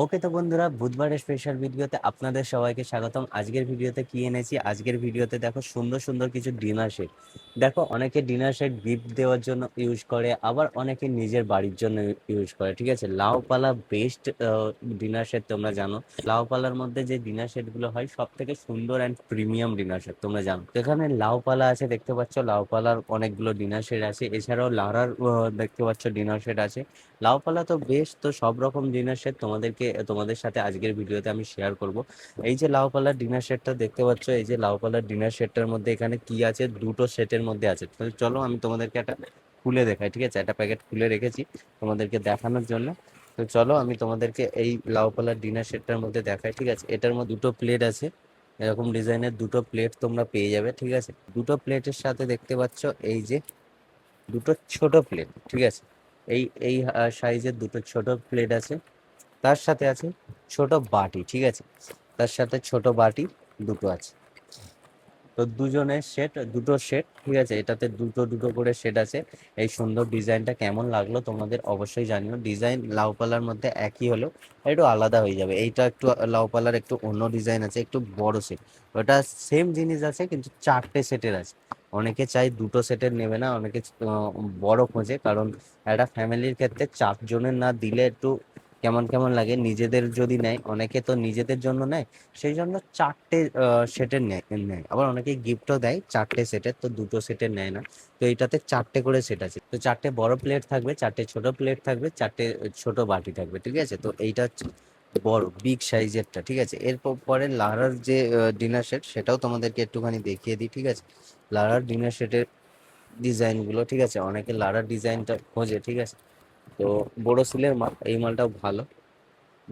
ওকে তো বন্ধুরা, বুধবারের স্পেশাল ভিডিওতে আপনাদের সবাইকে স্বাগতম। আজকের ভিডিওতে কি এনেছি, আজকের ভিডিওতে দেখো সুন্দর সুন্দর কিছু ডিনার সেট। দেখো, অনেকে ডিনার সেট গিফট দেওয়ার জন্য ইউজ করে, আবার অনেকে নিজের বাড়ির জন্য ইউজ করে। ঠিক আছে, লাউপালা বেস্ট ডিনার সেট। তোমরা জানো লাউপালার মধ্যে যে ডিনার সেট গুলো হয় সব থেকে সুন্দর অ্যান্ড প্রিমিয়াম ডিনার সেট, তোমরা জানো। তো এখানে লাউপালা আছে, দেখতে পাচ্ছ লাউপালার অনেকগুলো ডিনার সেট আছে। এছাড়াও লারার দেখতে পাচ্ছ ডিনার সেট আছে। লাউপালা তো বেশ, তো সব রকম ডিনার সেট তোমাদের সাথে আজকের ভিডিওতে আমি শেয়ার করব। এই যে লাউপালার ডিনার সেটটা দেখতে পাচ্ছ, এই যে লাউপালার ডিনার সেটটার মধ্যে এখানে কি আছে, দুটো সেটের মধ্যে আছে। তাহলে চলো আমি তোমাদেরকে একটা খুলে দেখাই। ঠিক আছে, একটা প্যাকেট খুলে রেখেছি তোমাদেরকে দেখানোর জন্য। তো চলো আমি তোমাদেরকে এই লাউপালার ডিনার সেটটার মধ্যে দেখাই। ঠিক আছে, এটার মধ্যে দুটো প্লেট আছে, এরকম ডিজাইনের দুটো প্লেট তোমরা পেয়ে যাবে। ঠিক আছে, দুটো প্লেটের সাথে দেখতে পাচ্ছ এই যে দুটো ছোট প্লেট। ঠিক আছে, এই এই সাইজের দুটো ছোট প্লেট আছে। তার সাথে আছে ছোট বাটি। ঠিক আছে, তার সাথে ছোট বাটি দুটো আছে। তো দুজনের সেট, দুটো সেট। ঠিক আছে, এটাতে দুটো দুটো করে সেট আছে। এই সুন্দর ডিজাইনটা কেমন লাগলো তোমাদের অবশ্যই জানিও। ডিজাইন লাউপালার মধ্যে একই হলো, একটু আলাদা হয়ে যাবে। এইটা একটু লাউপালার একটু অন্য ডিজাইন আছে, একটু বড় সেট। ওটা সেম জিনিস আছে কিন্তু চারটে সেটের আছে। অনেকে চাই দুটো সেটের নেবে না, অনেকে বড় খোঁজে, কারণ একটা ফ্যামিলির ক্ষেত্রে চারজনের না দিলে একটু কেমন কেমন লাগে। নিজেদের যদি নেয়, অনেকে তো নিজেদের জন্য নেয়, সেই জন্য চারটে সেটের নেয়। আবার অনেকে গিফটও দেয় চারটে সেটের, তো দুটো সেটের নেয় না। তো এইটাতে চারটে করে সেট আছে। তো চারটে বড় প্লেট থাকবে, চারটে ছোট প্লেট থাকবে, চারটে ছোট বাটি থাকবে। ঠিক আছে, তো এইটা হচ্ছে বড় বিগ সাইজেরটা। ঠিক আছে, এরপর পরে লারার যে ডিনার সেট, সেটাও তোমাদেরকে একটুখানি দেখিয়ে দিই। ঠিক আছে, লারার ডিনার সেটের ডিজাইনগুলো, ঠিক আছে, অনেকে লারার ডিজাইনটা খোঁজে। ঠিক আছে, তো বড় সিলের মাল, এই মালটাও ভালো।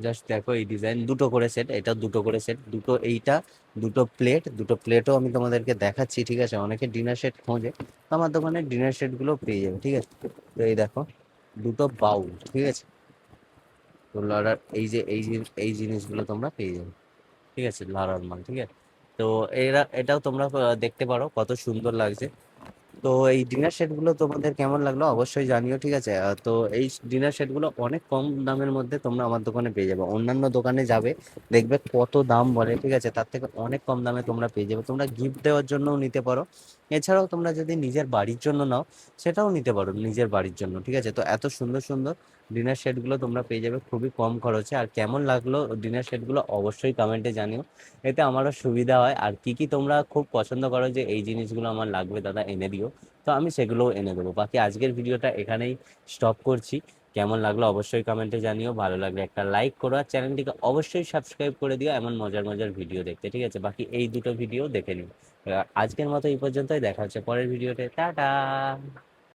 জাস্ট দেখো এই ডিজাইন, দুটো করে সেট, এটা দুটো করে সেট, দুটো এইটা দুটো প্লেট, দুটো প্লেটও আমি তোমাদেরকে দেখাচ্ছি। ঠিক আছে, অনেকে ডিনার সেট খোঁজে, তো আমার দোকানে ডিনার সেট গুলো পেয়ে যাবে। ঠিক আছে, তো এই দেখো দুটো বাউল। ঠিক আছে, তো লারার এই জিনিসগুলো তোমরা পেয়ে যাবে। ঠিক আছে, লারার মাল। ঠিক আছে, তো এটাও তোমরা দেখতে পারো কত সুন্দর লাগছে। তো এই ডিনার সেটগুলো তোমাদের কেমন লাগলো অবশ্যই জানিও। ঠিক আছে, তো এই ডিনার সেটগুলো অনেক কম দামের মধ্যে তোমরা আমার দোকানে পেয়ে যাবে। অন্যান্য দোকানে যাবে, দেখবে কত দাম বলে। ঠিক আছে, তার থেকে অনেক কম দামে তোমরা পেয়ে যাবে। তোমরা গিফট দেওয়ার জন্যও নিতে পারো, এছাড়াও তোমরা যদি নিজের বাড়ির জন্য নাও, সেটাও নিতে পারো নিজের বাড়ির জন্য। ঠিক আছে, তো এত সুন্দর সুন্দর ডিনার সেটগুলো তোমরা পেয়ে যাবে খুবই কম খরচে। আর কেমন লাগলো ডিনার সেটগুলো অবশ্যই কমেন্টে জানিও, এতে আমারও সুবিধা হয়। আর কি কি তোমরা খুব পছন্দ করো যে এই জিনিসগুলো আমার লাগবে দাদা এনে দিও, তো আমি সেগুলোও এনে দেবো। বাকি আজকের ভিডিওটা এখানেই স্টপ করছি। কেমন লাগলো অবশ্যই কমেন্টে জানিও, ভালো লাগলে একটা লাইক করো, আর চ্যানেলটিকে অবশ্যই সাবস্ক্রাইব করে দিও এমন মজার মজার ভিডিও দেখতে। ঠিক আছে, বাকি এই দুটো ভিডিও দেখে নিও। আজকের মতো এই পর্যন্তই, দেখা হচ্ছে পরের ভিডিওতে। টাটা।